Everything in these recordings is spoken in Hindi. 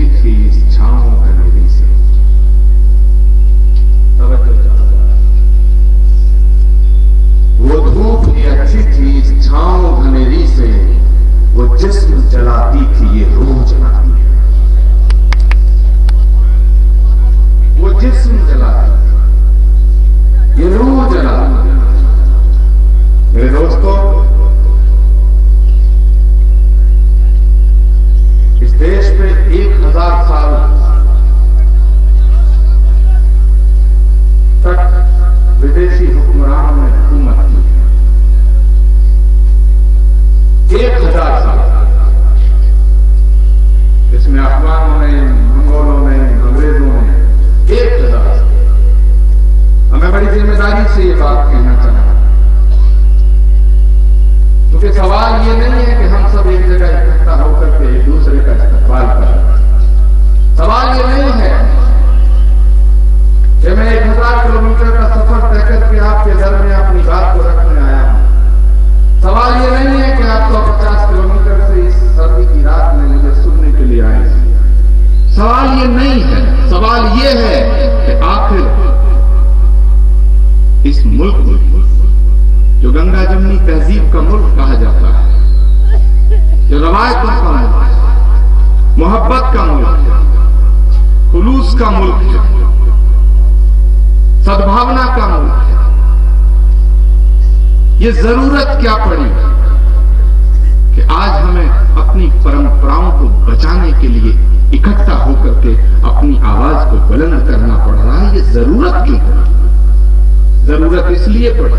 अच्छी थी इस छांव अंधेरी से। वो धूप भी अच्छी थी इस छांव घनेरी से, वो जिस्म जलाती थी ये रूह जलाती है। वो जिस्म जलाती थी ये रूह जलाती है। मेरे दोस्तों, इस देश पे 1000 साल तक विदेशी हुक्मरानों ने हुकूमत की। 1000 साल इसमें अफगानों ने, मंगोलों ने, अंग्रेजों ने 1000 साल। हमें बड़ी जिम्मेदारी से ये बात कहना चाहता हूं, क्योंकि सवाल ये नहीं है कि हम सब एक जगह इकट्ठा होकर के एक दूसरे का इस्तेमाल करें। सवाल ये नहीं है कि मैं 1000 किलोमीटर का सफर तय करके आपके घर में अपनी बात को रखने आया हूं। सवाल ये नहीं है कि आप 150 किलोमीटर से इस सर्दी की रात में मुझे सुनने के लिए आए। सवाल ये नहीं है। सवाल ये है कि आखिर इस मुल्क में, जो गंगा जमुनी तहजीब का मुल्क कहा जाता है, जो रवायतों का मुल्क है, मोहब्बत का मुल्क है, खुलूस का मुल्क है, सद्भावना का मुल्क है, ये जरूरत क्या पड़ी कि आज हमें अपनी परंपराओं को बचाने के लिए इकट्ठा होकर के अपनी आवाज को बुलंद करना पड़ रहा है। ये जरूरत क्यों पड़ी? जरूरत इसलिए पड़ी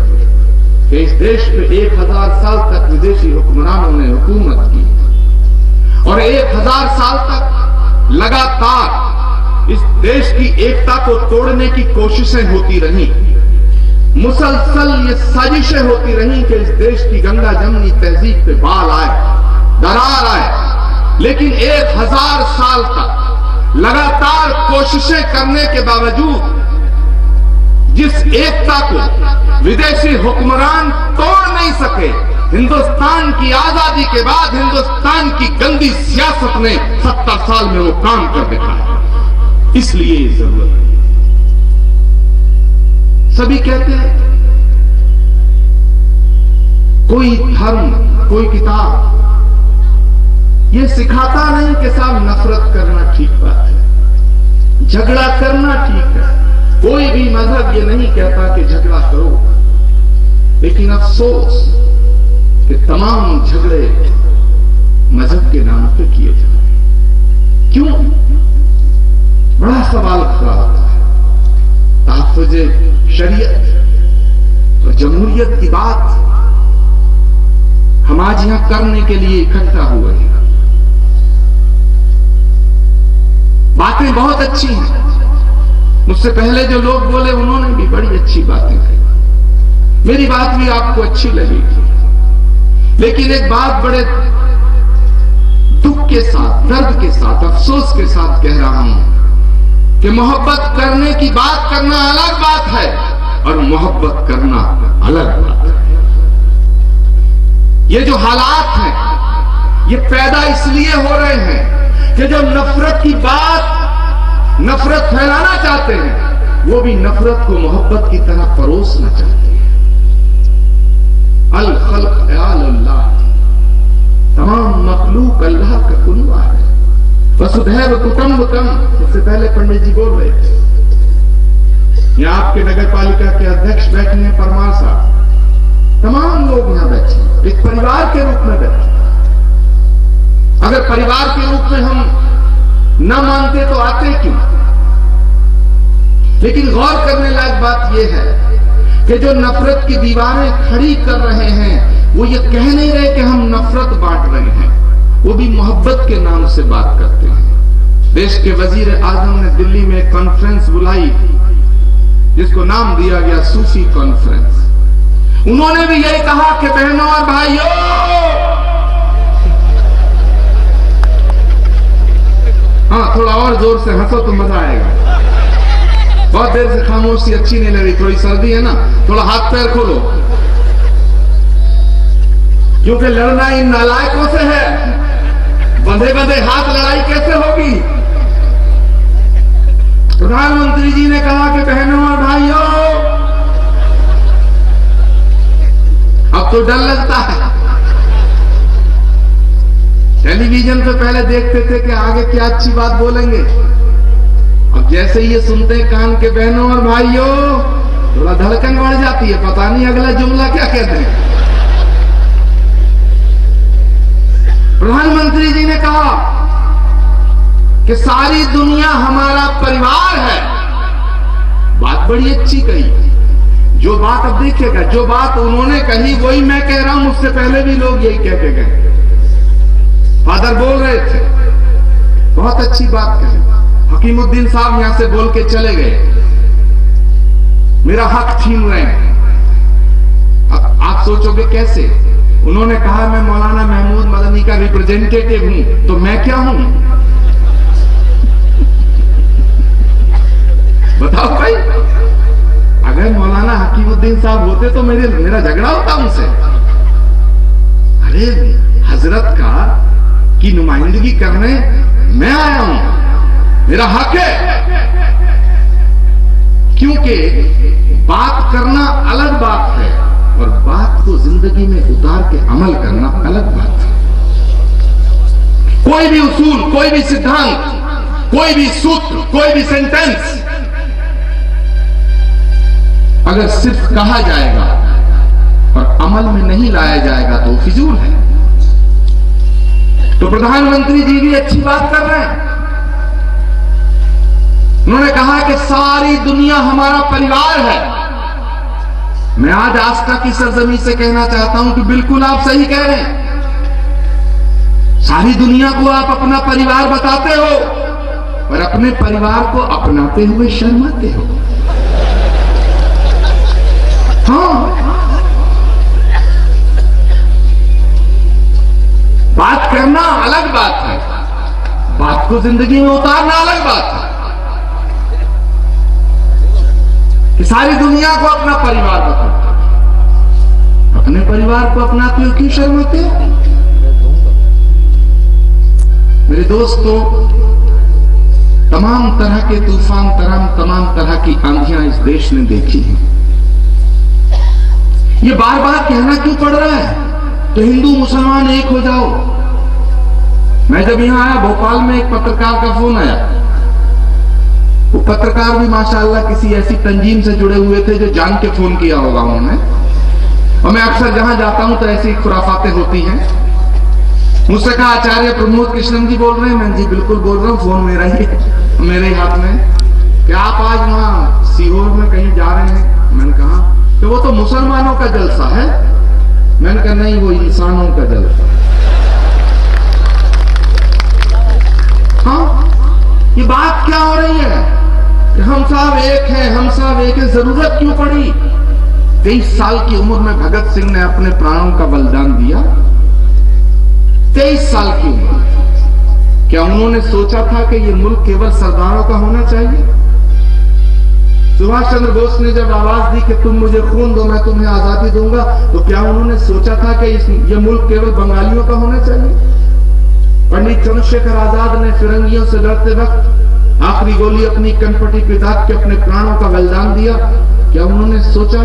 कि इस देश में 1000 साल तक विदेशी हुक्मरानों ने हुकूमत की और 1000 साल तक लगातार इस देश की एकता को तोड़ने की कोशिशें होती रही। मुसलसल ये साजिशें होती रही कि इस देश की गंगा जमुनी तहजीब पे बाल आए, दरार आए। लेकिन 1000 साल तक लगातार कोशिशें करने के बावजूद जिस एकता को विदेशी हुक्मरान तोड़ नहीं सके, हिंदुस्तान की आजादी के बाद हिंदुस्तान की गंदी सियासत ने 70 साल में वो काम कर दिखाया। इसलिए ये जरूरत है। सभी कहते हैं कोई धर्म, कोई किताब ये सिखाता नहीं कि साहब नफरत करना ठीक बात है, झगड़ा करना ठीक है। कोई भी मजहब ये नहीं कहता कि झगड़ा करो। लेकिन अफसोस कि तमाम झगड़े मजहब के नाम पे किए जाते हैं। क्यों? बड़ा सवाल खड़ा होता है। तहफ़्फ़ुज़े शरीयत और जमहूरियत की बात हम आज यहां करने के लिए इकट्ठा हुए हैं। बातें बहुत अच्छी हैं। मुझसे पहले जो लोग बोले उन्होंने भी बड़ी अच्छी बातें कही। मेरी बात भी आपको अच्छी लगेगी। लेकिन एक बात बड़े दुख के साथ, दर्द के साथ, अफसोस के साथ कह रहा हूं कि मोहब्बत करने की बात करना अलग बात है और मोहब्बत करना अलग बात है। ये जो हालात हैं ये पैदा इसलिए हो रहे हैं कि जो नफरत की बात, नफरत फैलाना चाहते हैं, वो भी नफरत को मोहब्बत की तरह परोसना चाहते हैं। अल खल्क अल्लाह, तमाम मखलूक अल्लाह का कुनवा है। वसुधैव कुटुंबकम, सबसे पहले पंडित जी बोल रहे थे। यहाँ आपके नगर पालिका के अध्यक्ष बैठे हैं, परमार साहब, तमाम लोग यहाँ बैठे, एक परिवार के रूप में बैठे। अगर परिवार के रूप में हम न मानते तो आते क्यों? लेकिन गौर करने लायक बात यह है कि जो नफरत की दीवारें खड़ी कर रहे हैं वो ये कह नहीं रहे कि हम नफरत बांट रहे हैं, वो भी मोहब्बत के नाम से बात करते हैं। देश के वजीर आजम ने दिल्ली में एक कॉन्फ्रेंस बुलाई जिसको नाम दिया गया सूफी कॉन्फ्रेंस। उन्होंने भी यही कहा कि बहनों और भाइयों, हाँ थोड़ा और जोर से हंसो तो मजा आएगा। बहुत देर से खामोशी अच्छी नहीं लग रही, थोड़ी सर्दी है ना, थोड़ा हाथ पैर खोलो, क्योंकि लड़ना इन नालायकों से है। बंधे बंधे हाथ लड़ाई कैसे होगी? प्रधानमंत्री जी ने कहा कि बहनों और भाइयों, अब तो डर लगता है। टेलीविजन पे पहले देखते थे कि आगे क्या अच्छी बात बोलेंगे, अब जैसे ही ये सुनते हैं कान के बहनों और भाइयों, थोड़ा धड़कन बढ़ जाती है, पता नहीं अगला जुमला क्या कहते हैं। प्रधानमंत्री जी ने कहा कि सारी दुनिया हमारा परिवार है। बात बड़ी अच्छी कही। जो बात, अब देखिएगा, जो बात उन्होंने कही वही मैं कह रहा हूं, मुझसे पहले भी लोग यही कह के गए। फादर बोल रहे थे, बहुत अच्छी बात कही। हकीमुद्दीन साहब यहां से बोल के चले गए, मेरा हक छीन रहे हैं। अब आप सोचोगे कैसे? उन्होंने कहा मैं मौलाना महमूद मदनी का रिप्रेजेंटेटिव हूं, तो मैं क्या हूं? बताओ भाई, अगर मौलाना हकीमुद्दीन साहब होते तो मेरा झगड़ा होता उनसे। अरे हजरत का की नुमाइंदगी करने मैं आया हूं, मेरा हक है। क्योंकि बात करना अलग बात है और बात को जिंदगी में उतार के अमल करना अलग बात है। कोई भी उसूल, कोई भी सिद्धांत, कोई भी सूत्र, कोई भी सेंटेंस अगर सिर्फ कहा जाएगा और अमल में नहीं लाया जाएगा तो फिजूल है। तो प्रधानमंत्री जी भी अच्छी बात कर रहे हैं। उन्होंने कहा कि सारी दुनिया हमारा परिवार है। मैं आज आस्था की सरजमी से कहना चाहता हूं कि बिल्कुल आप सही कह रहे हैं। सारी दुनिया को आप अपना परिवार बताते हो और अपने परिवार को अपनाते हुए शर्माते हो। हाँ, बात करना अलग बात है, बात को जिंदगी में उतारना अलग बात है। कि सारी दुनिया को अपना परिवार बताते हो, अपने परिवार को अपनाते हो क्यों शर्माते हो? मेरे दोस्तों, तमाम तरह के तूफान, तमाम तरह की आंधियां इस देश ने देखी हैं। ये बार बार कहना क्यों पड़ रहा है तो हिंदू मुसलमान एक हो जाओ। मैं जब यहां आया, भोपाल में एक पत्रकार का फोन आया। वो पत्रकार भी माशाअल्लाह किसी ऐसी तंजीम से जुड़े हुए थे जो जान के फोन किया होगा उन्होंने। और मैं अक्सर जहां जाता हूं तो ऐसी खुराफातें होती हैं। मुझसे कहा, आचार्य प्रमोद कृष्णन जी बोल रहे हैं? मैं जी बिल्कुल बोल रहा हूं, फोन मेरा ही है, मेरे हाथ में। क्या आप आज वहां सीहोर में कहीं जा रहे हैं? मैंने कहा कि वो तो मुसलमानों का जलसा है। मैंने कहा नहीं, वो इंसानों का जलसा। हाँ, ये बात क्या हो रही है कि हम सब एक हैं, हम सब एक हैं। जरूरत क्यों पड़ी? 23 साल की उम्र में भगत सिंह ने अपने प्राणों का बलिदान दिया। 23 साल की उम्र। क्या उन्होंने सोचा था कि ये मुल्क केवल सरदारों का होना चाहिए? सुभाष चंद्र बोस ने जब आवाज दी कि तुम मुझे खून दो, मैं तुम्हें आजादी दूंगा, तो क्या उन्होंने सोचा था कि ये मुल्क केवल बंगालियों का होना चाहिए? पंडित चंद्रशेखर आजाद ने फिरंगियों से लड़ते वक्त आखिरी गोली अपनी कनपटी पे दाग के अपने प्राणों का बलिदान दिया। क्या उन्होंने सोचा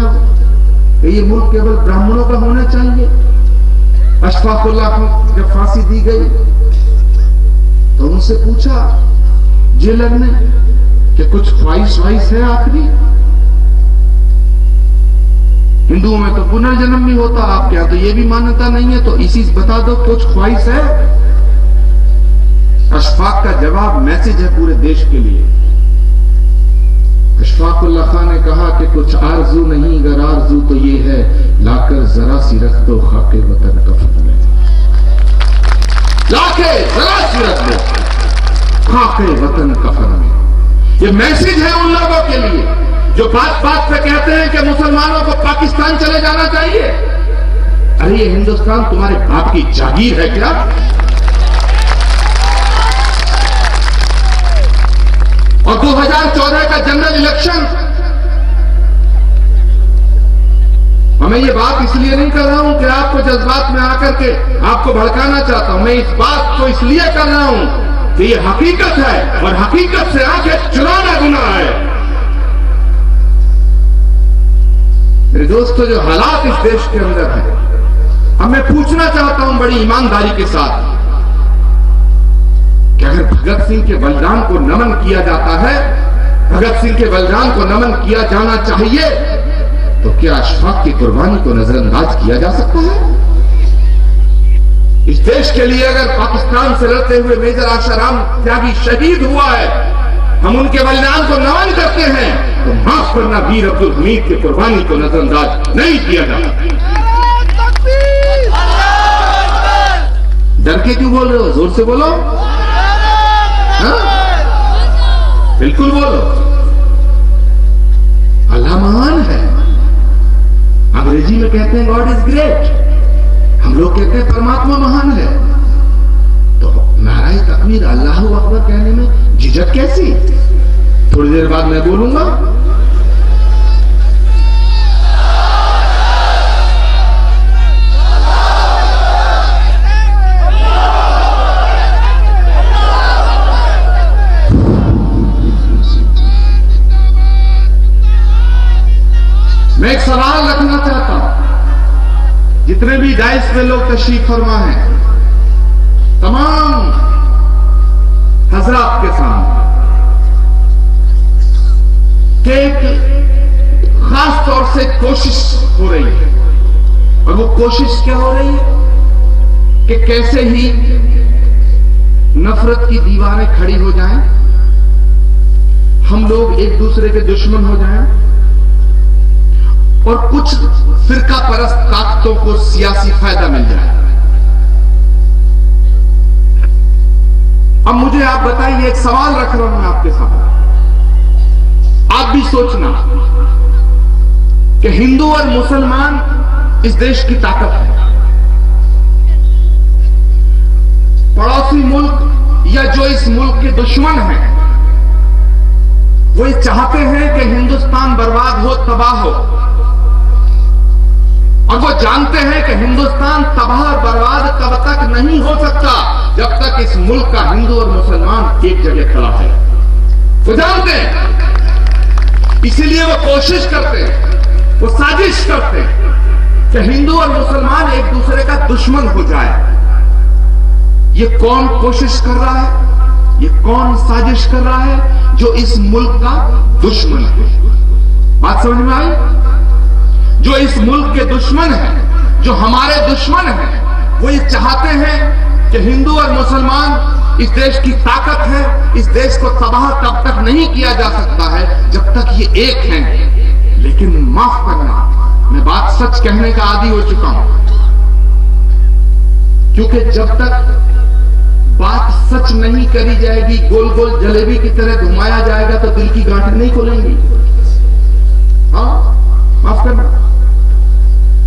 कि ये मुल्क केवल ब्राह्मणों का होना चाहिए? अशफाकुल्लाह को जब फांसी दी गई तो उनसे पूछा जेलर ने कि कुछ ख्वाहिश है आखिरी? हिंदुओं में तो पुनर्जन्म भी होता, आपके यहां तो ये भी मान्यता नहीं है, तो इसी बता दो कुछ ख्वाहिश है? अशफाक का जवाब मैसेज है पूरे देश के लिए। अशफाकुल्लाह खान ने कहा कि कुछ आरजू नहीं, अगर आरजू तो ये है, लाकर जरा सी रख दो खाके वतन कफन में। लाके जरा सी रख दो खाके वतन कफन में। ये मैसेज है उन लोगों के लिए जो बात बात पे कहते हैं कि मुसलमानों को पाकिस्तान चले जाना चाहिए। अरे ये हिंदुस्तान तुम्हारे बाप की जागीर है क्या? और 2014 का जनरल इलेक्शन, मैं ये बात इसलिए नहीं कर रहा हूं कि आपको जज्बात में आकर के आपको भड़काना चाहता हूं। मैं इस बात को इसलिए कर रहा हूं कि ये हकीकत है और हकीकत से आंखें चुराना गुनाह है। मेरे दोस्तों, जो हालात इस देश के अंदर है, अब मैं पूछना चाहता हूं बड़ी ईमानदारी के साथ कि अगर भगत सिंह के बलिदान को नमन किया जाता है, भगत सिंह के बलिदान को नमन किया जाना चाहिए, तो क्या अशफाक की कुर्बानी को नजरअंदाज किया जा सकता है? इस देश के लिए अगर पाकिस्तान से लड़ते हुए मेजर आशाराम त्यागी शहीद हुआ है, हम उनके बलिदान को नमन करते हैं, तो माफ करना वीर अब्दुल हमीद की कुर्बानी को नजरअंदाज नहीं किया जाता। डर के क्यों बोल रहे हो? जोर से बोलो। हाँ? बिल्कुल बोलो। अल्लाह महान है। अंग्रेजी में कहते हैं गॉड इज ग्रेट, हम लोग कहते हैं परमात्मा महान है। तो नाराए तकबीर अल्लाहू अकबर कहने में झिझक कैसी? थोड़ी देर बाद मैं बोलूंगा। मैं एक सवाल रखना चाहता हूं, जितने भी डाइस में लोग तशरीफ फरमा हैं, तमाम हजरात के सामने कि एक खास तौर से कोशिश हो रही है, और वो कोशिश क्या हो रही है कि कैसे ही नफरत की दीवारें खड़ी हो जाएं, हम लोग एक दूसरे के दुश्मन हो जाएं, और कुछ फिरका परस्त ताकतों को सियासी फायदा मिल जाए। अब मुझे आप बताइए, एक सवाल रख रहा हूं मैं आपके सामने, आप भी सोचना कि हिंदू और मुसलमान इस देश की ताकत है। पड़ोसी मुल्क या जो इस मुल्क के दुश्मन हैं, वो ये चाहते हैं कि हिंदुस्तान बर्बाद हो, तबाह हो, और वो जानते हैं कि हिंदुस्तान तबाह और बर्बाद तब तक नहीं हो सकता जब तक इस मुल्क का हिंदू और मुसलमान एक जगह खड़ा है। वो जानते हैं, इसीलिए वो कोशिश करते हैं, वो साजिश करते हैं कि हिंदू और मुसलमान एक दूसरे का दुश्मन हो जाए। ये कौन कोशिश कर रहा है? ये कौन साजिश कर रहा है? जो इस मुल्क का दुश्मन है। बात समझ में आई? जो इस मुल्क के दुश्मन हैं, जो हमारे दुश्मन हैं, वो ये चाहते हैं कि हिंदू और मुसलमान, इस देश की ताकत है, इस देश को तबाह तब तक नहीं किया जा सकता है जब तक ये एक हैं। लेकिन माफ करना, मैं बात सच कहने का आदी हो चुका हूं, क्योंकि जब तक बात सच नहीं करी जाएगी, गोल गोल जलेबी की तरह घुमाया जाएगा, तो दिल की गांठें नहीं खुलेंगी। हाँ, माफ करना,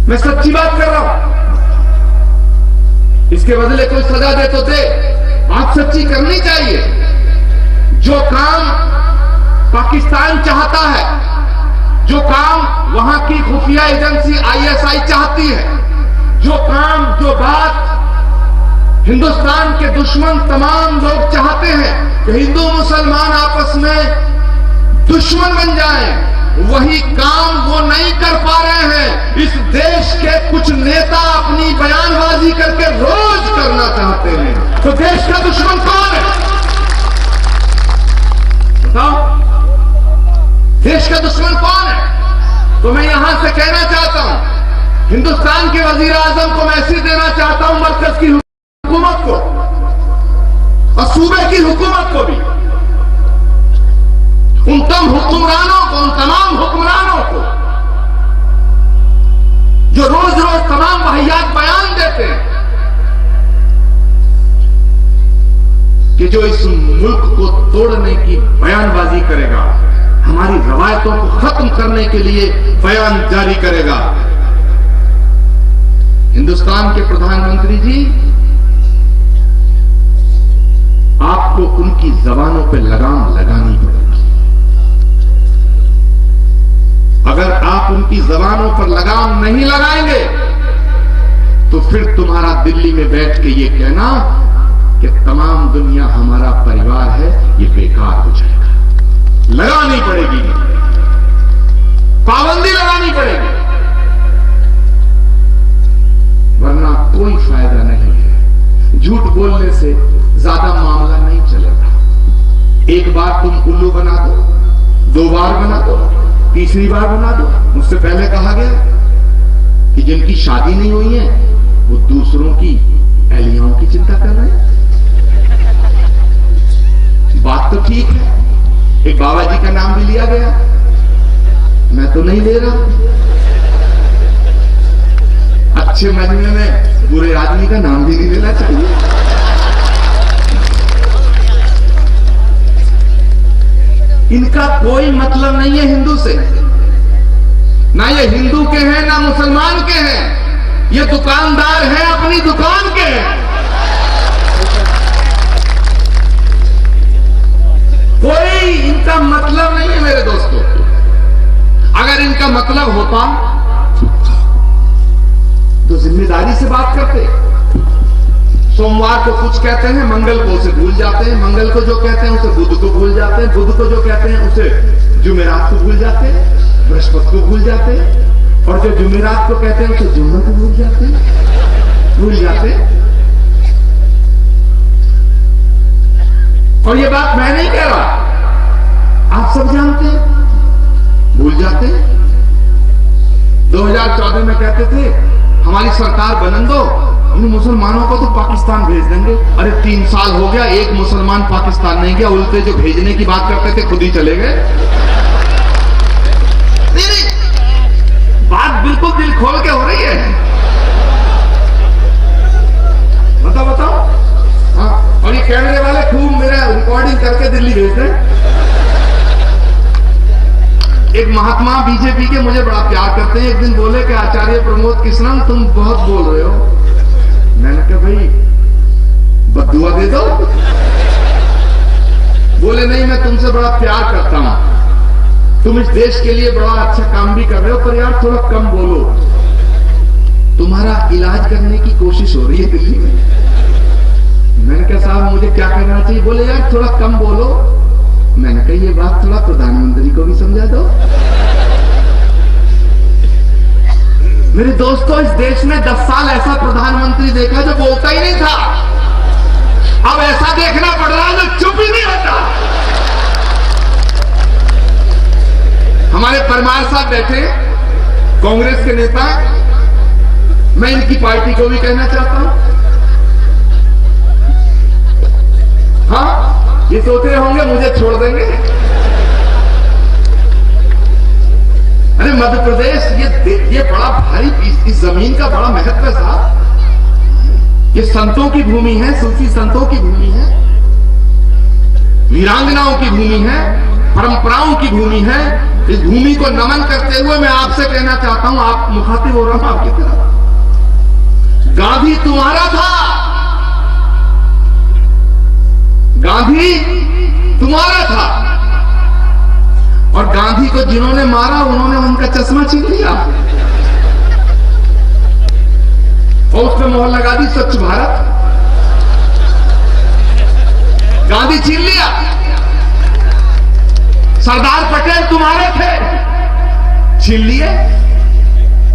मैं सच्ची बात कर रहा हूं। इसके बदले कोई सजा दे तो दे, बात सच्ची करनी चाहिए। जो काम पाकिस्तान चाहता है, जो काम वहां की खुफिया एजेंसी ISI चाहती है, जो काम, जो बात हिंदुस्तान के दुश्मन तमाम लोग चाहते हैं कि हिंदू मुसलमान आपस में दुश्मन बन जाएं, वही काम वो नहीं कर पा रहे हैं। इस देश के कुछ नेता अपनी बयानबाजी करके रोज करना चाहते हैं। तो देश का दुश्मन कौन है? बताओ, देश का दुश्मन कौन है? तो मैं यहां से कहना चाहता हूं, हिंदुस्तान के वजीर आजम को मैसेज देना चाहता हूं, मरकज की हुकूमत को और सूबे की हुकूमत को भी, उन तमाम हुक्मरानों को जो रोज रोज तमाम वाहियात बयान देते हैं कि जो इस मुल्क को तोड़ने की बयानबाजी करेगा, हमारी रवायतों को खत्म करने के लिए बयान जारी करेगा। हिंदुस्तान के प्रधानमंत्री जी, आपको उनकी जबानों पे लगाम लगानी पड़ेगी। अगर आप उनकी जबानों पर लगाम नहीं लगाएंगे, तो फिर तुम्हारा दिल्ली में बैठ के ये कहना कि तमाम दुनिया हमारा परिवार है, ये बेकार हो जाएगा। लगानी पड़ेगी, पाबंदी लगानी पड़ेगी, वरना कोई फायदा नहीं है। झूठ बोलने से ज्यादा मामला नहीं चलेगा। एक बार तुम उल्लू बना दो, 2 बार बना दो, 3री बार बना दो। मुझसे पहले कहा गया कि जिनकी शादी नहीं हुई है वो दूसरों की एहलियाओं की चिंता कर रहे हैं। बात तो ठीक है। एक बाबा जी का नाम भी लिया गया, मैं तो नहीं ले रहा। अच्छे महीने में बुरे आदमी का नाम भी नहीं लेना चाहिए। इनका कोई मतलब नहीं है हिंदू से, ना ये हिंदू के हैं ना मुसलमान के हैं। ये दुकानदार हैं, अपनी दुकान के हैं। कोई इनका मतलब नहीं है मेरे दोस्तों। अगर इनका मतलब होता तो जिम्मेदारी से बात करते। सोमवार को कुछ कहते हैं, मंगल को उसे भूल जाते हैं, मंगल को जो कहते हैं उसे बुध को भूल जाते हैं, बुध को जो कहते हैं उसे जुमेरात को भूल जाते हैं, बृहस्पति को भूल जाते हैं, और जो जुमेरात को कहते हैं उसे जुम्मा को भूल जाते हैं, भूल जाते हैं। और ये बात मैं नहीं कह रहा, आप सब जानते हैं, भूल जाते हैं। 2014 में कहते थे हमारी सरकार बनन दो, इन मुसलमानों को तो पाकिस्तान भेज देंगे। अरे 3 साल हो गया, एक मुसलमान पाकिस्तान नहीं गया, उल्टे जो भेजने की बात करते थे खुद ही चले गए। बात बिल्कुल दिल खोल के हो रही है। बताओ। हाँ, और ये कैमरे वाले खूब मेरा रिकॉर्डिंग करके दिल्ली भेज दें। एक महात्मा बीजेपी के मुझे बड़ा प्यार करते हैं, एक दिन बोले कि आचार्य प्रमोद कृष्णन तुम बहुत बोल रहे हो। मैंने कहा भाई बद्दुआ दे दो। बोले नहीं, मैं तुमसे बड़ा प्यार करता हूं, तुम इस देश के लिए बड़ा अच्छा काम भी कर रहे हो, पर यार थोड़ा कम बोलो। तुम्हारा इलाज करने की कोशिश हो रही है दिल्ली में। मैंने कहा साहब मुझे क्या करना चाहिए? बोले यार थोड़ा कम बोलो। मैंने कहा ये बात थोड़ा प्रधानमंत्री को भी समझा दो। मेरे दोस्तों, इस देश में 10 साल ऐसा प्रधानमंत्री देखा जो बोलता ही नहीं था। अब ऐसा देखना पड़ रहा है जो चुप ही नहीं होता। हमारे परमार साहब बैठे, कांग्रेस के नेता, मैं इनकी पार्टी को भी कहना चाहता हूं। हाँ, ये सोच रहे होंगे मुझे छोड़ देंगे। अरे मध्य प्रदेश ये बड़ा भारी, इस जमीन का बड़ा महत्व है साहब। ये संतों की भूमि है, सूफी संतों की भूमि है, वीरांगनाओं की भूमि है, परंपराओं की भूमि है। इस भूमि को नमन करते हुए मैं आपसे कहना चाहता हूं, आप मुखातिब हो रहा हूं आपकी तरफ। गांधी तुम्हारा था, गांधी तुम्हारा था, और गांधी को जिन्होंने मारा उन्होंने उनका चश्मा छीन लिया और उस पर मोहर लगा दी स्वच्छ भारत। गांधी छीन लिया। सरदार पटेल तुम्हारे थे, छीन लिए।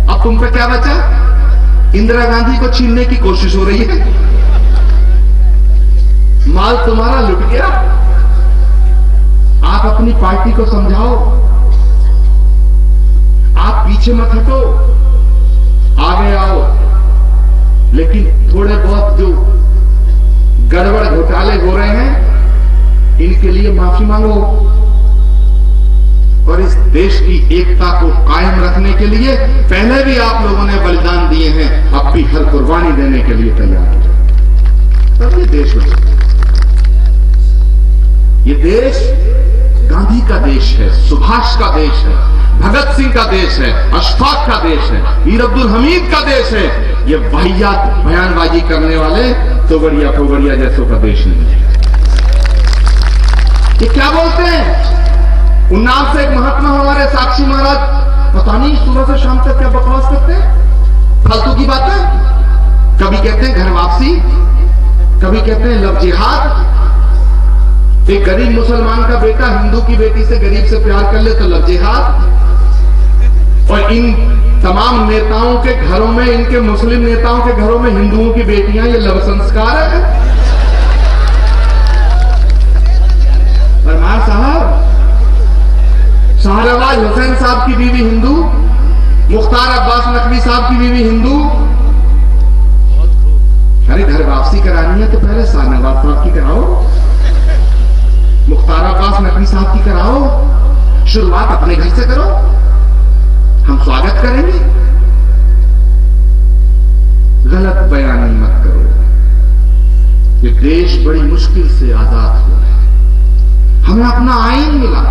अब तुम पे क्या बचा? इंदिरा गांधी को छीनने की कोशिश हो रही है। माल तुम्हारा लुट गया। आप अपनी पार्टी को समझाओ, आप पीछे मत हटो, आगे आओ। लेकिन थोड़े बहुत जो गड़बड़ घोटाले हो रहे हैं इनके लिए माफी मांगो, और इस देश की एकता को कायम रखने के लिए पहले भी आप लोगों ने बलिदान दिए हैं, अब भी हर कुर्बानी देने के लिए तैयार हो जाए, तब ये देश बचे। ये देश गांधी का देश है, सुभाष का देश है, भगत सिंह का देश है, अशफाक का देश है, मीर अब्दुल हमीद का देश है। ये वाहियात बयानबाजी करने वाले तोगड़िया फोगड़िया जैसों का देश नहीं है। ये क्या बोलते हैं? उन्नाव से एक महात्मा हमारे साक्षी महाराज, पता नहीं सुबह से शाम तक क्या बकवास करते हैं, फालतू की बातें। कभी कहते हैं घर वापसी, कभी कहते हैं लव जिहाद। एक गरीब मुसलमान का बेटा हिंदू की बेटी से गरीब से प्यार कर ले तो लव जिहाद। और इन तमाम नेताओं के घरों में, इनके मुस्लिम नेताओं के घरों में हिंदुओं की बेटियां, ये लव संस्कार है। परमार साहब, शाहनवाज हुसैन साहब की बीवी हिंदू, मुख्तार अब्बास नकवी साहब की बीवी हिंदू। अरे घर वापसी करानी है तो पहले शाहनवाज साहब की कराओ, मुख्तार अब्बास नकवी साहब की कराओ। शुरुआत अपने घर से करो, हम स्वागत करेंगे। गलत बयानी मत करो। ये देश बड़ी मुश्किल से आजाद हुआ है। हमें अपना आईन मिला,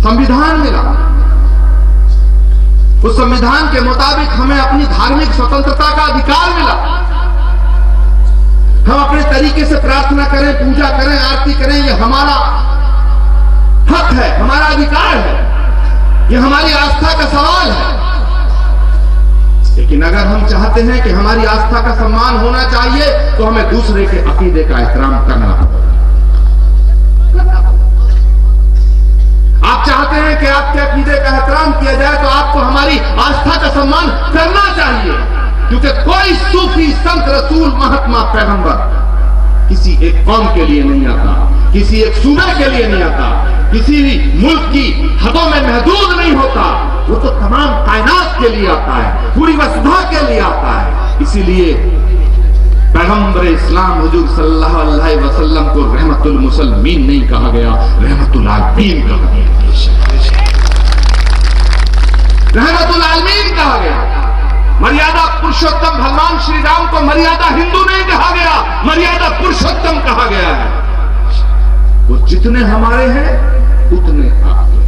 संविधान मिला। उस संविधान के मुताबिक हमें अपनी धार्मिक स्वतंत्रता का अधिकार मिला। हम अपने तरीके से प्रार्थना करें, पूजा करें, आरती करें, ये हमारा हक है, हमारा अधिकार है, ये हमारी आस्था का सवाल है। लेकिन अगर हम चाहते हैं कि हमारी आस्था का सम्मान होना चाहिए तो हमें दूसरे के अकीदे का एहतराम करना होगा। आप चाहते हैं कि आपके अकीदे का एहतराम किया जाए तो आपको हमारी आस्था का सम्मान करना चाहिए। क्योंकि कोई सूफी, संत, रसूल, महात्मा, पैगंबर किसी एक कौम के लिए नहीं आता, किसी एक सूबे के लिए नहीं आता, किसी भी मुल्क की हदों में महदूद नहीं होता। वो तो तमाम कायनात के लिए आता है, पूरी वसुधा के लिए आता है। इसीलिए पैगंबर इस्लाम हुजूर सल्लल्लाहु अलैहि वसल्लम को रहमतुल मुसलमीन नहीं कहा गया, रहमतुल आलमीन कहा गया। रहमतुल आलमीन कहा गया। मर्यादा पुरुषोत्तम भगवान श्री राम को मर्यादा हिंदू नहीं कहा गया, मर्यादा पुरुषोत्तम कहा गया है। वो जितने हमारे हैं उतने आपके।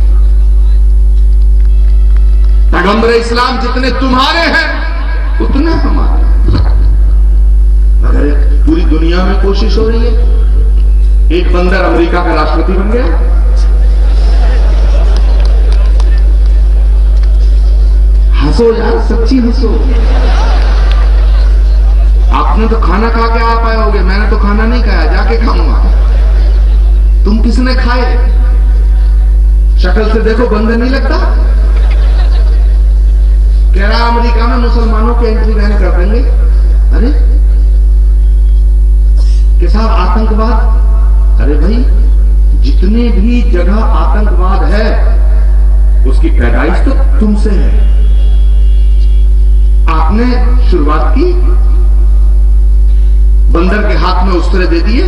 पैगंबर इस्लाम जितने तुम्हारे हैं उतने हमारे। मगर पूरी दुनिया में कोशिश हो रही है, एक बंदर अमेरिका का राष्ट्रपति बन गया। हंसो यार, सच्ची हंसो। आपने तो खाना खा के आ पाए होगे, मैंने तो खाना नहीं खाया, जाके खाऊंगा। तुम किसने खाए? शक्ल से देखो बंदर नहीं लगता। कह रहा अमेरिका में मुसलमानों के एंट्री बैन कर देंगे। अरे कि साहब आतंकवाद, अरे भाई जितने भी जगह आतंकवाद है उसकी पैदाइश तो तुमसे है। आपने शुरुआत की, बंदर के हाथ में उस्तरे दे दिए,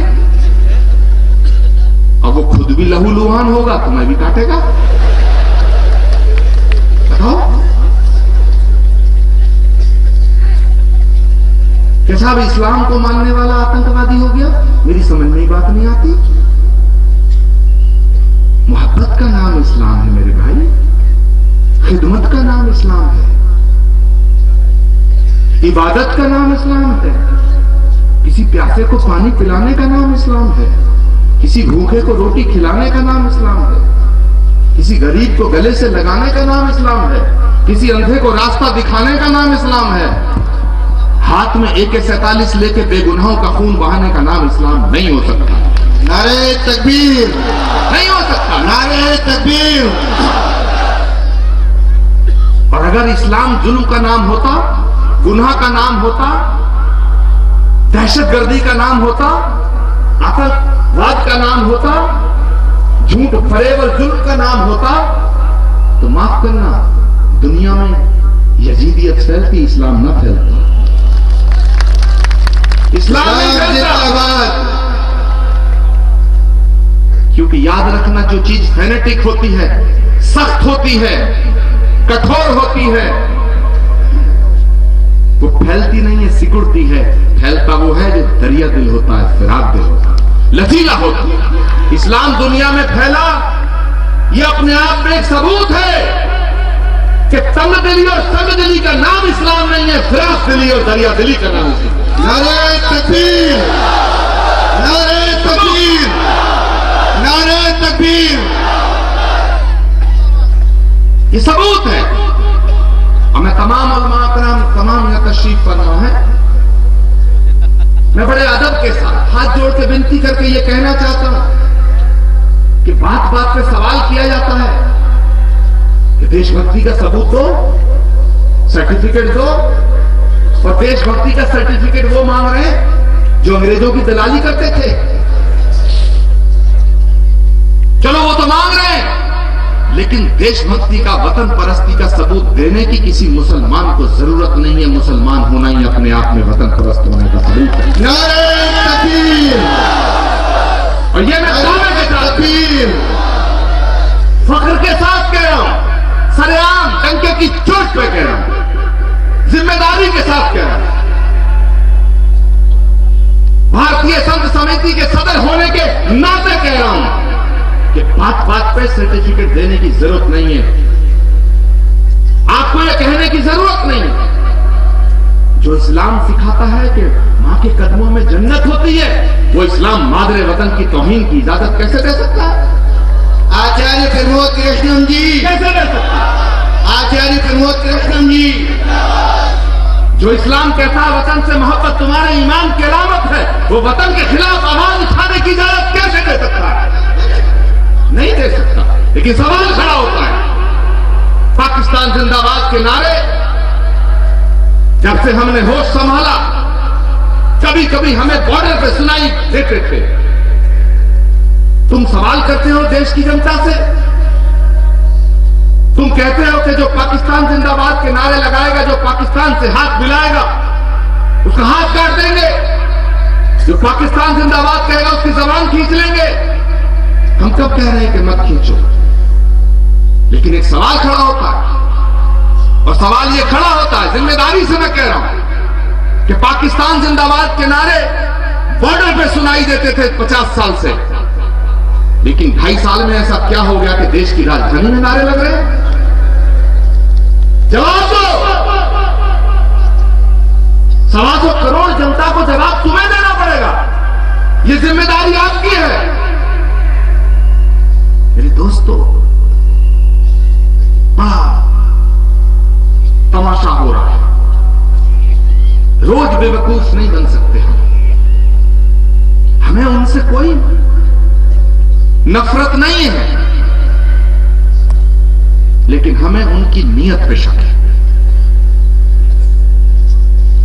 अब वो खुद भी लहूलुहान होगा, तुम्हें भी काटेगा। बताओ कि साहब इस्लाम को मानने वाला आतंकवादी हो गया। मेरी समझ में बात नहीं आती। मोहब्बत का नाम इस्लाम है मेरे भाई, खिदमत का नाम इस्लाम है, इबादत का नाम इस्लाम है, किसी प्यासे को पानी पिलाने का नाम इस्लाम है, किसी भूखे को रोटी खिलाने का नाम इस्लाम है, किसी गरीब को गले से लगाने का नाम इस्लाम है, किसी अंधे को रास्ता दिखाने का नाम इस्लाम है। हाथ में AK-47 लेके बेगुनाहों का खून बहाने का नाम इस्लाम नहीं हो सकता। नारे तकबीर, नहीं हो सकता। नारे तकबीर। और अगर इस्लाम जुल्म का नाम होता, गुनाह का नाम होता, दहशतगर्दी का नाम होता, आतंकवाद का नाम होता, झूठ फरेब और जुल्म का नाम होता, तो माफ करना, दुनिया में यजीदियत फैलती, इस्लाम न फैलता। इस्लाम नहीं फैलता। क्योंकि याद रखना, जो चीज फैनेटिक होती है, सख्त होती है, कठोर होती है, वो फैलती नहीं है, सिकुड़ती है। फैलता वो है जो दरिया दिल होता है, फिराक दिल होता है, लचीला होता है। इस्लाम दुनिया में फैला, ये अपने आप में एक सबूत है कि तंग दिली और संग दिली का नाम इस्लाम नहीं है, फिराक दिली और दरिया दिली का नाम इस्लाम। नारे तकबीर, नारे तकबीर, नारे तकबीर। ये सबूत है। और मैं तमाम उलमा कराम, तमाम यहाँ तशरीफ फरमा है, मैं बड़े अदब के साथ हाथ जोड़ के विनती करके ये कहना चाहता हूं कि बात बात पे सवाल किया जाता है कि देशभक्ति का सबूत दो, सर्टिफिकेट दो, और देशभक्ति का सर्टिफिकेट वो मांग रहे हैं जो अंग्रेजों की दलाली करते थे। चलो वो तो मांग रहे हैं, लेकिन देशभक्ति का, वतन परस्ती का सबूत देने की किसी मुसलमान को जरूरत नहीं है। मुसलमान होना ही अपने आप में वतन परस्त होने का सबूत है। नारे तकबीर, और ये मैं दावे के साथ, फख्र के साथ कह रहा हूं, सरेआम डंके की चोट पे कह रहा हूं, जिम्मेदारी के साथ कह रहा हूं। भारतीय संत समिति के सदर होने के नाते कह रहा हूं कि बात बात पे सर्टिफिकेट देने की जरूरत नहीं है। आपको यह कहने की जरूरत नहीं है। जो इस्लाम सिखाता है कि मां के कदमों में जन्नत होती है, वो इस्लाम मादरे वतन की तौहीन की इजाजत कैसे दे सकता है? आचार्य प्रमोद कृष्णम जी कैसे दे सकता है? आचार्य प्रमोद कृष्णम जी, जो इस्लाम कहता है वतन से मोहब्बत तुम्हारे ईमान की अलामत है, वो वतन के खिलाफ आवाज उठाने की इजाजत कैसे दे सकता है? नहीं दे सकता। लेकिन सवाल खड़ा होता है, पाकिस्तान जिंदाबाद के नारे जब से हमने होश संभाला, कभी कभी हमें बॉर्डर पे सुनाई देते थे। तुम सवाल करते हो देश की जनता से, तुम कहते हो कि जो पाकिस्तान जिंदाबाद के नारे लगाएगा, जो पाकिस्तान से हाथ मिलाएगा, उसका हाथ काट देंगे। जो पाकिस्तान जिंदाबाद कहेगा, उसकी जबान खींच लेंगे। हम कब कह रहे हैं कि मत खींचो, लेकिन एक सवाल खड़ा होता है, और सवाल ये खड़ा होता है, जिम्मेदारी से मैं कह रहा हूं कि पाकिस्तान जिंदाबाद के नारे बॉर्डर पे सुनाई देते थे 50 साल से, लेकिन 2.5 साल में ऐसा क्या हो गया कि देश की राजधानी में नारे लग रहे हैं? जवाब दो। 125 करोड़ जनता को जवाब तुम्हें देना पड़ेगा। ये जिम्मेदारी आपकी है। मेरे दोस्तों, बड़ा तमाशा हो रहा है। रोज बेवकूफ नहीं बन सकते हम। हमें उनसे कोई नफरत नहीं है, लेकिन हमें उनकी नीयत पे शक है।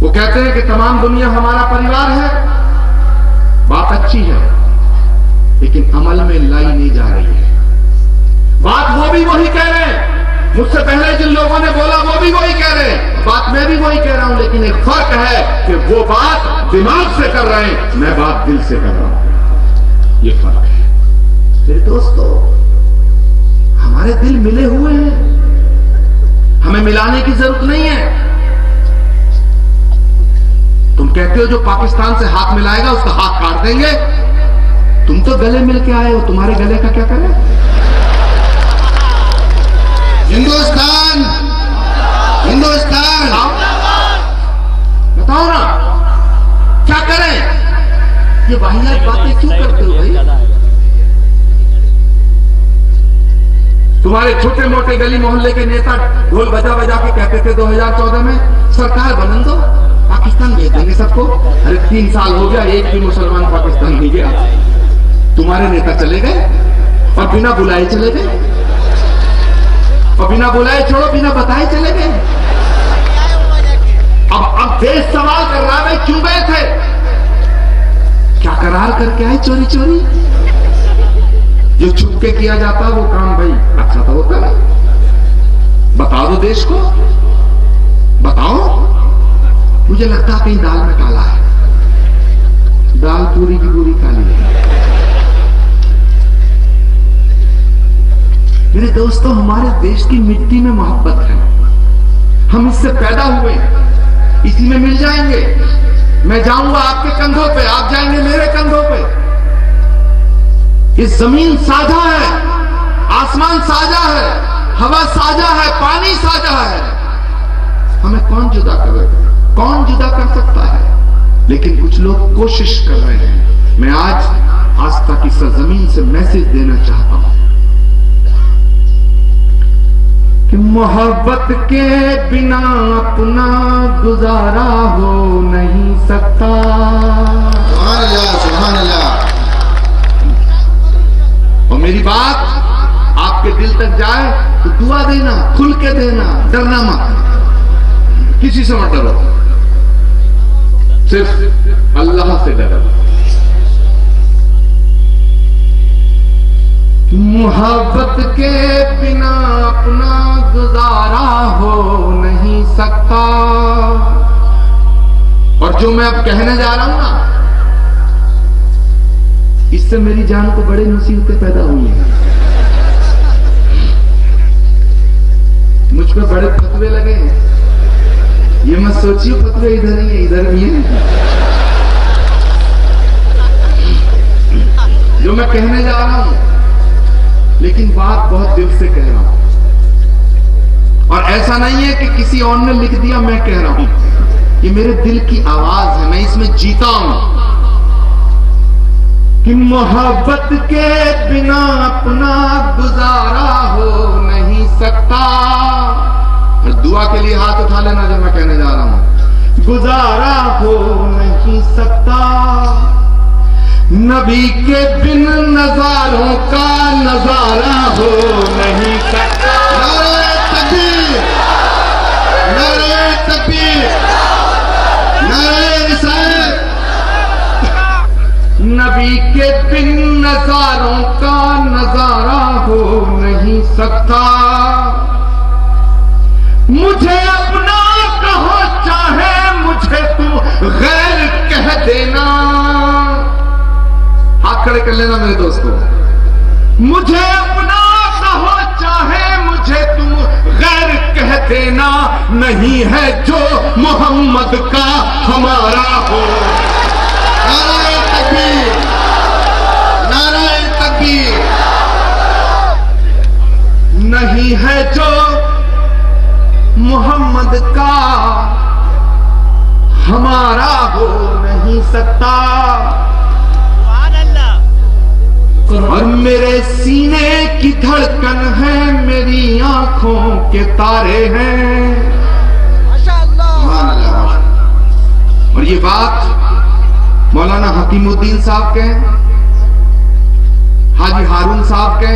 वो कहते हैं कि तमाम दुनिया हमारा परिवार है। बात अच्छी है, लेकिन अमल में लाई नहीं जा रही है। बात वो भी वही कह रहे हैं, मुझसे पहले जिन लोगों ने बोला वो भी वही कह रहे हैं, बात मैं भी वही कह रहा हूं, लेकिन एक फर्क है कि वो बात दिमाग से कर रहे हैं, मैं बात दिल से कर रहा हूं। ये फर्क है। मेरे दोस्तों, हमारे दिल मिले हुए हैं, हमें मिलाने की जरूरत नहीं है। तुम कहते हो जो पाकिस्तान से हाथ मिलाएगा उसका हाथ काट देंगे। तुम तो गले मिल के आए हो, तुम्हारे गले का क्या करें? हिंदुस्तान, हिंदुस्तान, बताओ ना क्या करें? ये वाहियात बातें क्यों करते हो भाई? तुम्हारे छोटे मोटे गली मोहल्ले के नेता ढोल बजा बजा के कहते थे 2014 में सरकार बनन दो, पाकिस्तान भेज देंगे सबको। अरे 3 साल हो गया, एक भी मुसलमान पाकिस्तान नहीं गया। तुम्हारे नेता चले गए और बिना बुलाए चले गए, और बिना बुलाए छोड़ो, बिना बताए चले गए। अब देश सवाल कर रहा है, क्यों गए थे? क्या करार करके आए चोरी चोरी? जो छुप के किया जाता वो काम भाई अच्छा तो होता ना। बता दो देश को, बताओ। मुझे लगता कहीं दाल में काला है, दाल पूरी की पूरी काली है। मेरे दोस्तों, हमारे देश की मिट्टी में मोहब्बत है। हम इससे पैदा हुए, इसी में मिल जाएंगे। मैं जाऊंगा आपके कंधों पे, आप जाएंगे मेरे कंधों पे। ये जमीन साझा है, आसमान साझा है, हवा साझा है, पानी साझा है। हमें कौन जुदा करेगा? कौन जुदा कर सकता है? लेकिन कुछ लोग कोशिश कर रहे हैं। मैं आज आस्था की सरजमीन से मैसेज देना चाहता हूं कि कि मोहब्बत के बिना अपना गुजारा हो नहीं सकता। सुभान अल्लाह, सुभान अल्लाह। और मेरी बात आपके दिल तक जाए तो दुआ देना, खुल के देना, डरना मत, किसी से मत डरो, सिर्फ अल्लाह से डरो। मोहब्बत के बिना अपना गुजारा हो नहीं सकता। और जो मैं अब कहने जा रहा हूं ना, इससे मेरी जान को बड़ी मुसीबतें पैदा हुई हैं। मुझ पर बड़े फतवे लगे हैं। ये मत सोचिए फतवे इधर ही है, इधर भी है। जो मैं कहने जा रहा हूं, लेकिन बात बहुत दिल से कह रहा हूं। और ऐसा नहीं है कि किसी और ने लिख दिया, मैं कह रहा हूं। ये मेरे दिल की आवाज है, मैं इसमें जीता हूं। कि मोहब्बत के बिना अपना गुजारा हो नहीं सकता। और दुआ के लिए हाथ उठा लेना जो मैं कहने जा रहा हूं। गुजारा हो नहीं सकता। नबी के बिन नजारों का नजारा हो नहीं सकता। नारे तकबीर, नारे तकबीर, नारे रिसालत। नबी के बिन नजारों का नजारा हो नहीं सकता। मुझे अपना कहो चाहे मुझे तू गैर कह देना। हाथ खड़े कर लेना मेरे दोस्तों। मुझे अपना कहो चाहे मुझे तुम गैर कह देना। नहीं है जो मोहम्मद का हमारा हो। नारे तकबीर, नारे तकबीर। नहीं है जो मोहम्मद का हमारा हो नहीं सकता। और मेरे सीने की धड़कन है, मेरी आंखों के तारे हैं। सुभान अल्लाह। और ये बात मौलाना हकीमुद्दीन साहब के, हाजी हारून साहब के,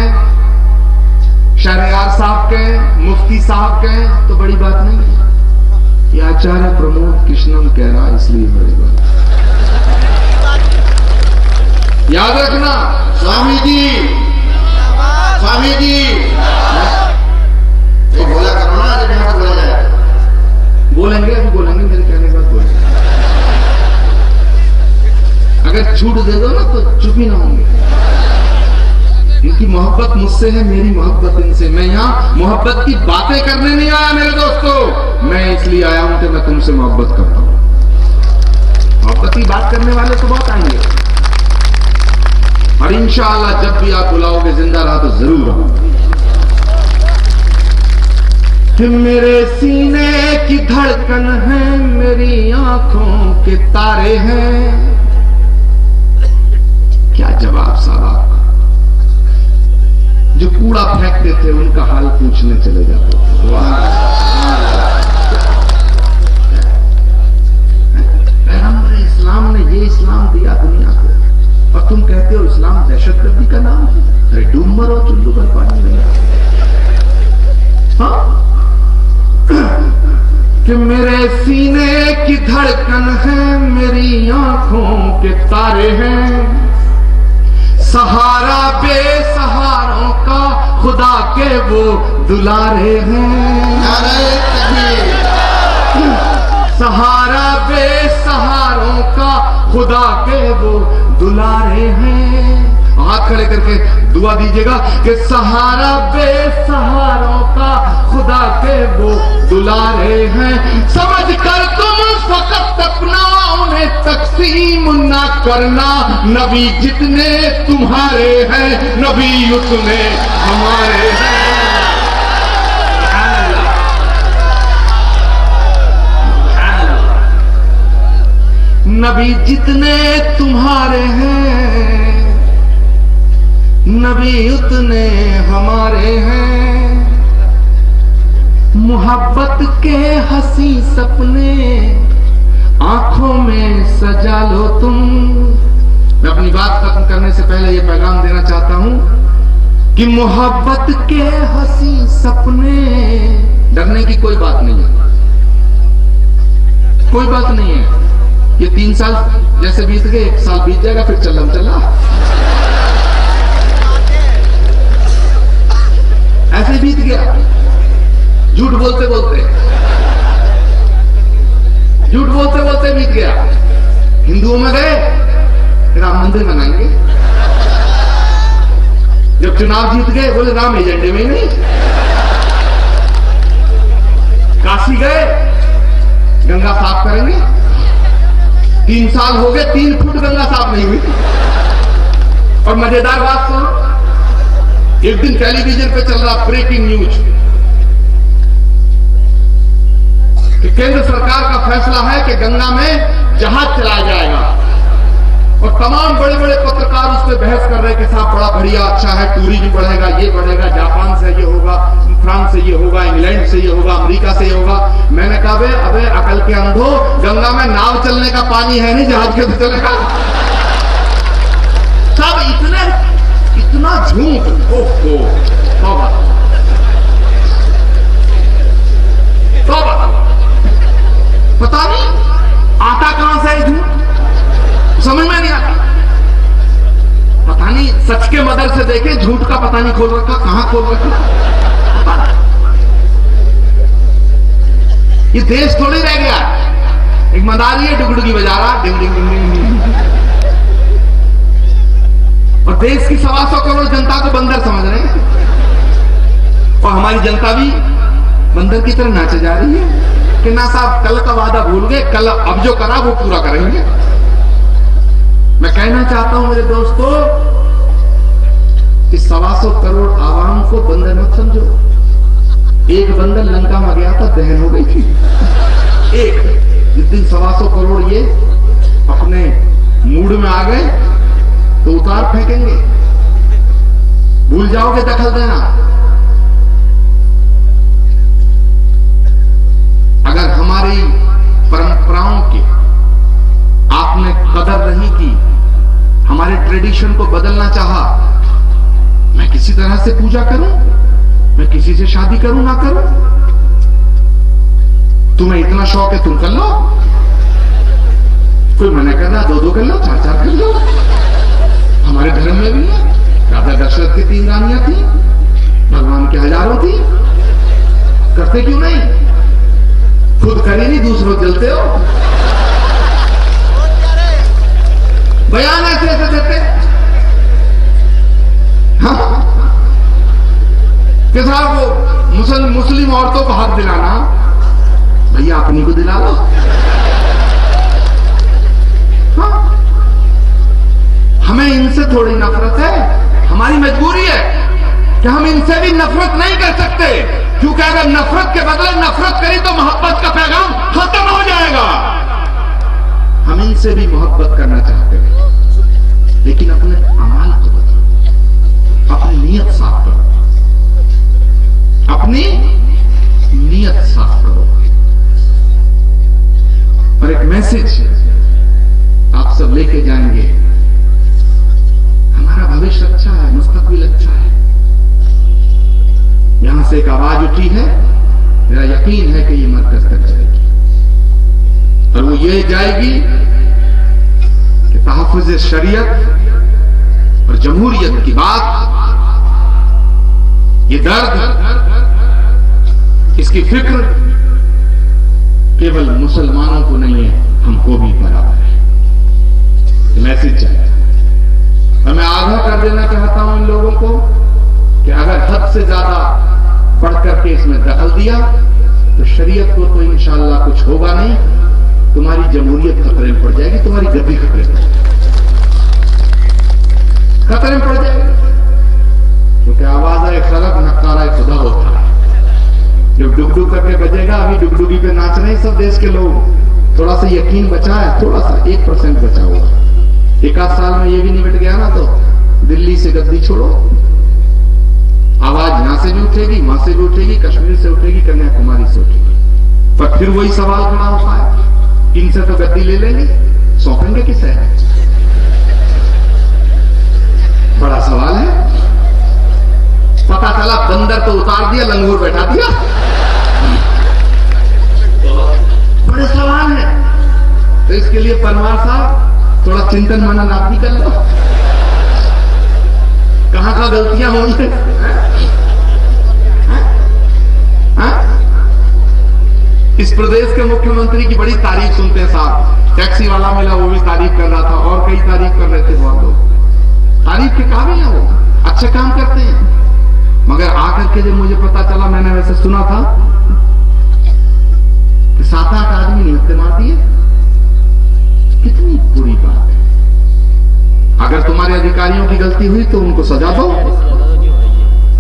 शहरयार साहब के, मुफ्ती साहब के, तो बड़ी बात नहीं है। ये आचार्य प्रमोद कृष्णम कह रहा, इसलिए बड़ी बात। याद रखना स्वामी जी, स्वामी जी, ये बोला करो ना, जब यहाँ बोला जाए। बोलेंगे, अभी बोलेंगे, मेरे कहने के बाद बोलेंगे। अगर छूट दे दो ना तो चुप ही ना होंगे। इनकी मोहब्बत मुझसे है, मेरी मोहब्बत इनसे। मैं यहाँ मोहब्बत की बातें करने नहीं आया मेरे दोस्तों, मैं इसलिए आया हूं कि मैं तुमसे मोहब्बत करता हूं। मोहब्बत की बात करने वाले तो बहुत आएंगे, और इंशाअल्लाह जब भी आप बुलाओगे, जिंदा रहा तो जरूर आओ। कि मेरे सीने की धड़कन है, मेरी आंखों के तारे हैं। क्या जवाब साहब आपका। जो कूड़ा फेंकते थे उनका हाल पूछने चले जाते थे। पैगंबर इस्लाम ने ये इस्लाम दिया दुनिया को, और तुम कहते हो इस्लाम दहशतगर्दी का नाम है। अरे डूब मरो, चुल्लू पर पानी नहीं। हाँ? कि मेरे सीने की धड़कन है, मेरी आंखों के तारे हैं। सहारा बेसहारों का खुदा के वो दुलारे हैं। नारे तकबीर। सहारा बेसहारों का खुदा के वो दुलारे हैं। हाथ खड़े करके दुआ दीजिएगा कि सहारा बेसहारों का खुदा के वो दुलारे हैं। समझ कर तुम फकत अपना उन्हें तकसीम ना करना। नबी जितने तुम्हारे हैं, नबी उतने हमारे हैं। नबी जितने तुम्हारे हैं, नबी उतने हमारे हैं। मोहब्बत के हंसी सपने आंखों में सजा लो तुम। मैं अपनी बात खत्म करने से पहले यह पैगाम देना चाहता हूं कि मोहब्बत के हंसी सपने, डरने की कोई बात नहीं है, कोई बात नहीं है। ये 3 साल जैसे बीत गए, 1 साल बीत जाएगा, फिर चलम चला, ऐसे बीत गया। झूठ बोलते बोलते बीत गया। हिंदुओं में गए, राम मंदिर बनाएंगे। जब चुनाव जीत गए, बोले राम एजेंडे में ही नहीं। काशी गए, गंगा साफ करेंगे। 3 साल हो गए, 3 फुट गंगा साफ नहीं हुई। और मजेदार बात सुनो, एक दिन टेलीविजन पे चल रहा ब्रेकिंग न्यूज कि केंद्र सरकार का फैसला है कि गंगा में जहाज चलाया जाएगा। और तमाम बड़े बड़े पत्रकार उस पर बहस कर रहे हैं कि साहब बड़ा बढ़िया, अच्छा है, टूरिज्म बढ़ेगा, ये बढ़ेगा, जापान से ये होगा, फ्रांस से ये होगा, इंग्लैंड से ये होगा, अमेरिका से ये होगा। मैंने कहा अबे अकल के अंधो, गंगा में नाव चलने का पानी है नहीं, जहाज के तो चलेगा। सब इतना झूठ, पता नहीं आता कहां से है झूठ, समझ में नहीं आता। पता नहीं सच के मदर से देखे, झूठ का पता नहीं खोल रखा, कहां खोल रखा। ये देश थोड़ी रह गया। एक मदारी है, डुगडुगी बजा रहा, डिंग डिंग डिंग डिंग। और देश की 125 करोड़ जनता को बंदर समझ रहे हैं, और हमारी जनता भी बंदर की तरह नाचे जा रही है कि ना साहब कल का वादा भूल गए, कल अब जो करा वो पूरा करेंगे। मैं कहना चाहता हूं मेरे दोस्तों, इस 125 करोड़ आवाम को बंदर मत समझो। एक बंदर लंका में गया था, दहन हो गई थी। एक जिस दिन 125 करोड़ ये अपने मूड में आ गए तो उतार फेंकेंगे, भूल जाओगे दखल देना। अगर हमारी परंपराओं की आपने कदर नहीं की, हमारे ट्रेडिशन को बदलना चाहा, मैं किसी तरह से पूजा करूं, मैं किसी से शादी करूं ना करूं, तुम्हें इतना शौक है तुम कर लो, कोई मना कर रहा 2-2 कर लो, 4-4 कर लो। हमारे धर्म में भी है, राजा दशरथ की 3 रानियां थी, भगवान के हजारों थी, करते क्यों नहीं? खुद करी नहीं, दूसरों जलते हो। बयान ऐसे देते, हाँ कि साहब वो मुस्लिम औरतों को हक दिलाना, भैया अपनी को दिला लो। हाँ, हमें इनसे थोड़ी नफरत है, हमारी मजबूरी है कि हम इनसे भी नफरत नहीं कर सकते, क्योंकि अगर नफरत के बदले नफरत करी तो मोहब्बत का पैगाम खत्म हो जाएगा। हम इनसे भी मोहब्बत करना चाहते हैं, लेकिन अपने अमाल को बदलो, अपनी नीयत साफ करो, अपनी नीयत साफ करो। और एक मैसेज आप सब लेके जाएंगे, हमारा भविष्य अच्छा है, मुस्तकबिल अच्छा है। यहां से एक आवाज उठी है, मेरा यकीन है कि ये मरकज तक जाएगी, और वो ये जाएगी कि तहफ़्फ़ुज़ शरीयत और जमहूरियत की बात, ये दर्द, इसकी फिक्र केवल मुसलमानों को नहीं है, हमको भी बराबर है। मैसेज चाहिए। और मैं आगाह कर देना चाहता हूं इन लोगों को कि अगर हद से ज्यादा बढ़कर के इसमें दखल दिया तो शरीयत को तो इंशाअल्लाह कुछ होगा नहीं, तुम्हारी जमहूरियत खतरे में पड़ जाएगी, तुम्हारी गद्दी खतरे में पड़ जाएगी। क्योंकि आवाज है खरब नकारा खुदा होता है, जब डुगडुग करके बजेगा, अभी डुगडुगी पे नाच रहे हैं सब देश के लोग। थोड़ा सा यकीन बचा है, थोड़ा सा 1% बचा हुआ, 1 आध साल में ये भी नहीं मिट गया ना तो दिल्ली से गद्दी छोड़ो, आवाज यहां से भी उठेगी, वहां से भी उठेगी, कश्मीर से उठेगी, कन्याकुमारी से उठेगी। पर फिर वही सवाल खड़ा होता है, इनसे तो गद्दी ले लेंगे, सौंपेंगे किसे? बड़ा सवाल है। पता चला बंदर तो उतार दिया, लंगूर बैठा दिया। बड़े सवाल है। तो इसके लिए परमार साहब थोड़ा चिंतन मनन आप भी कर लो, कहां गलतियां हुई है। इस प्रदेश के मुख्यमंत्री की बड़ी तारीफ सुनते हैं साहब, टैक्सी वाला मिला वो भी तारीफ कर रहा था, और कई तारीफ कर रहे थे बहुत लोग। तारीफ के काबिल है वो, अच्छे काम करते हैं। मगर आकर के जब मुझे पता चला, मैंने वैसे सुना था कि 7-8 आदमी निहत्थे मार दिए। कितनी बुरी बात है। अगर तुम्हारे अधिकारियों की गलती हुई तो उनको सजा दो,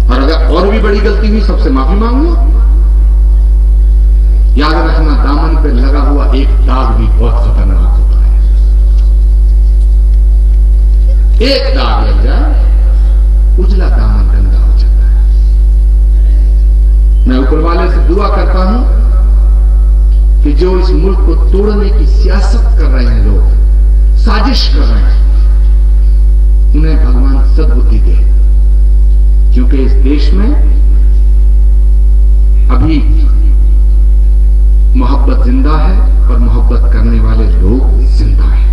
और अगर और भी बड़ी गलती हुई सबसे माफी मांग लो। याद रखना, दामन पे लगा हुआ एक दाग भी बहुत खतरनाक होता है। एक दाग लग जाए, उजला दामन गंदा हो जाता है। मैं ऊपर वाले से दुआ करता हूं कि जो इस मुल्क को तोड़ने की सियासत कर रहे हैं, लोग साजिश कर रहे हैं, उन्हें भगवान सद्बुद्धि दे। क्योंकि इस देश में अभी मोहब्बत जिंदा है, और मोहब्बत करने वाले लोग जिंदा हैं।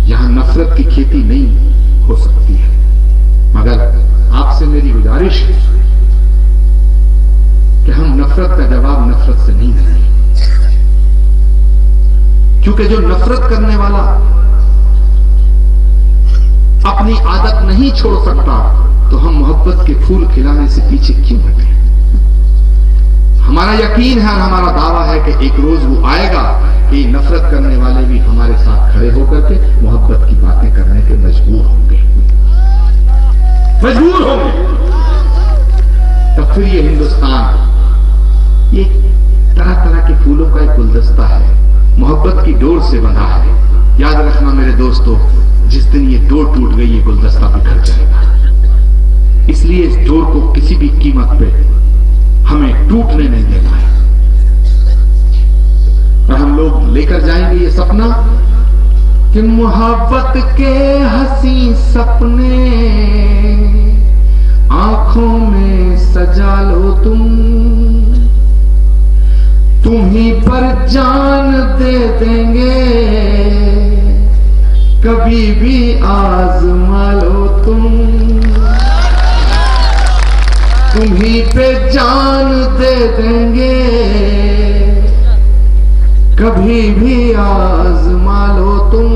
यहां नफरत की खेती नहीं हो सकती है। मगर आपसे मेरी गुजारिश है कि हम नफरत का जवाब नफरत से नहीं देंगे, क्योंकि जो नफरत करने वाला अपनी आदत नहीं छोड़ सकता, तो हम मोहब्बत के फूल खिलाने से पीछे क्यों हटे? हमारा यकीन है और हमारा दावा है कि एक रोज वो आएगा कि नफरत करने वाले भी हमारे साथ खड़े होकर के मोहब्बत की बातें करने के मजबूर होंगे। तब फिर ये हिंदुस्तान ये तरह तरह के फूलों का एक गुलदस्ता है, मोहब्बत की डोर से बंधा है। याद रखना मेरे दोस्तों, जिस दिन ये डोर टूट गई, ये गुलदस्ता बिखर जाएगा। इसलिए इस डोर को किसी भी कीमत पे हमें टूटने नहीं देना है। और हम लोग लेकर जाएंगे ये सपना कि मोहब्बत के हंसी सपने आंखों में सजा लो तुम ही पर जान दे देंगे, कभी भी आजमा लो तुम्ही पे जान दे देंगे, कभी भी आजमा लो तुम।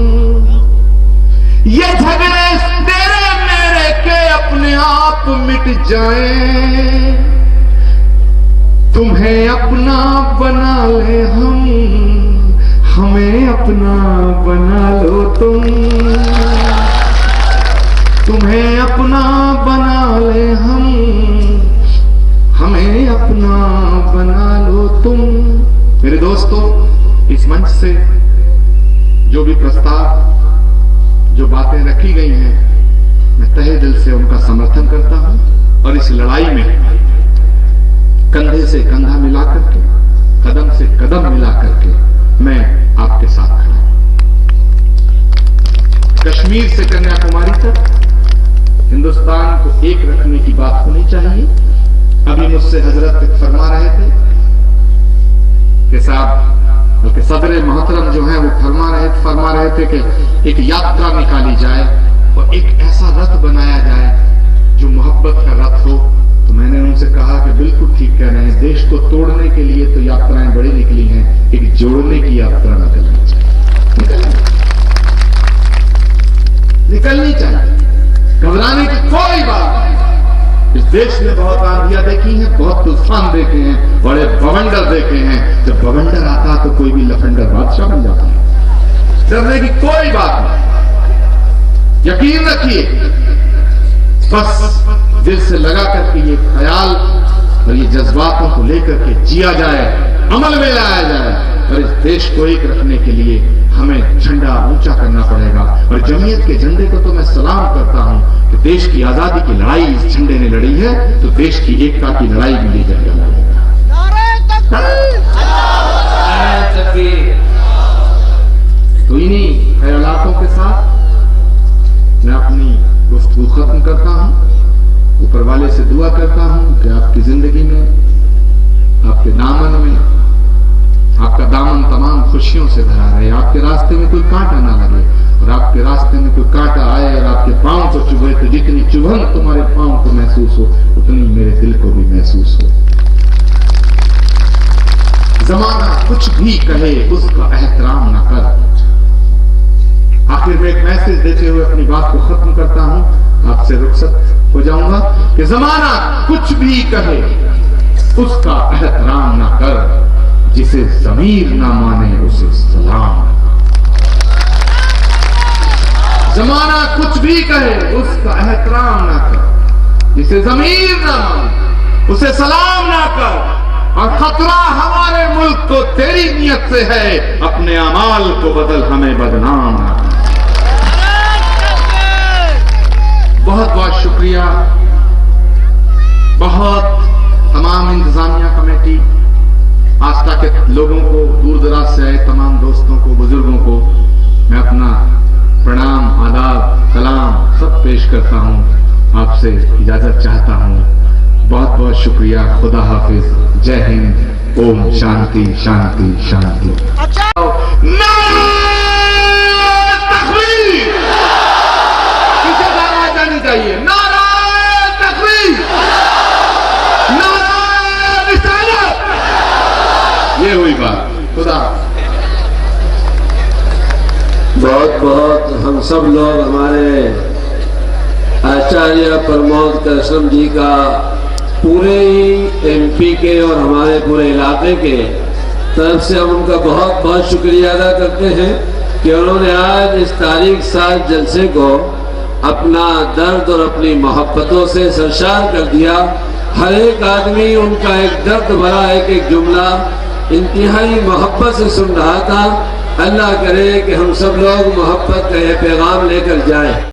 ये झगड़े तेरे मेरे के अपने आप मिट जाएं, तुम्हें अपना बना ले हम, हमें अपना बना लो तुम्हें अपना बना ले हम, हमें अपना बना लो तुम। मेरे दोस्तों, इस मंच से जो भी प्रस्ताव, जो बातें रखी गई हैं, मैं तहे दिल से उनका समर्थन करता हूं, और इस लड़ाई में कंधे से कंधा मिला करके, कदम से कदम मिला करके मैं आपके साथ खड़ा हूं। कश्मीर से कन्याकुमारी तक हिंदुस्तान को एक रखने की बात होनी चाहिए। अभी मुझसे हजरत फरमा रहे थे कि साहब, बल्कि सदर मोहतरम जो है वो फरमा रहे थे कि एक यात्रा निकाली जाए और एक ऐसा रथ बनाया जाए जो मोहब्बत का रथ हो। तो मैंने उनसे कहा कि बिल्कुल ठीक कह रहे हैं, देश को तोड़ने के लिए तो यात्राएं बड़ी निकली हैं, एक जोड़ने की यात्रा निकलनी चाहिए। घबराने की कोई बात नहीं। इस देश ने बहुत आंधियां देखी हैं, बहुत तूफान देखे हैं, बड़े बवंडर देखे हैं। जब बवंडर आता तो कोई भी लफंडर बादशाह बन जाता है। डरने की कोई बात नहीं। यकीन रखिए, बस दिल से लगा करके ये ख्याल और ये जज्बातों को लेकर के जिया जाए, अमल में लाया जाए, और इस देश को एक रखने के लिए हमें झंडा ऊंचा करना पड़ेगा। और जमीयत के झंडे को तो मैं सलाम करता हूं कि देश की आजादी की लड़ाई इस झंडे ने लड़ी है, तो देश की एकता की लड़ाई भी ये झंडा लड़ेगा। तो इन्हीं ख्यालातों के साथ मैं अपनी गुफ्तगू खत्म करता हूं। ऊपर वाले से दुआ करता हूं कि आपकी जिंदगी में, आपके दामन में, आपका दामन तमाम खुशियों से भरा रहे, आपके रास्ते में कोई कांटा ना लगे, और आपके रास्ते में कोई कांटा आए और आपके पांव को चुभे तो जितनी चुभन तुम्हारे पांव को महसूस हो उतनी मेरे दिल को भी महसूस हो। जमाना कुछ भी कहे उसका एहतराम ना कर। आखिर में एक मैसेज देते हुए अपनी बात को खत्म करता हूं, आपसे रुखसत हो जाऊंगा कि जमाना कुछ भी कहे उसका एहतराम ना कर, जिसे ज़मीर ना माने उसे सलाम। जमाना कुछ भी कहे उसका एहतराम ना कर, जिसे ज़मीर ना माने उसे सलाम ना कर। और खतरा हमारे मुल्क को तेरी नियत से है, अपने अमाल को बदल हमें बदनाम ना कर। बहुत बहुत शुक्रिया। बहुत तमाम इंतजामिया कमेटी, आस्था के लोगों को, दूर दराज से आए तमाम दोस्तों को, बुजुर्गों को मैं अपना प्रणाम, आदाब, सलाम सब पेश करता हूं। आपसे इजाजत चाहता हूं। बहुत बहुत शुक्रिया। खुदा हाफिज। जय हिंद। ओम शांति शांति शांति। नारे तकबीर। किसे आवाज आनी चाहिए? नारे तकबीर, नारे रिसालत। ये हुई बात। खुदा बहुत बहुत हम सब लोग हमारे आचार्य प्रमोद करशम जी का पूरे एमपी के और हमारे पूरे इलाके के तरफ से हम उनका बहुत बहुत शुक्रिया अदा करते हैं कि उन्होंने आज इस तारीख 7 जलसे को अपना दर्द और अपनी मोहब्बतों से सरशार कर दिया। हर एक आदमी उनका एक दर्द भरा एक जुमला इंतहाई मोहब्बत से सुन रहा था। अल्लाह करे कि हम सब लोग मोहब्बत का यह पैगाम लेकर जाएं।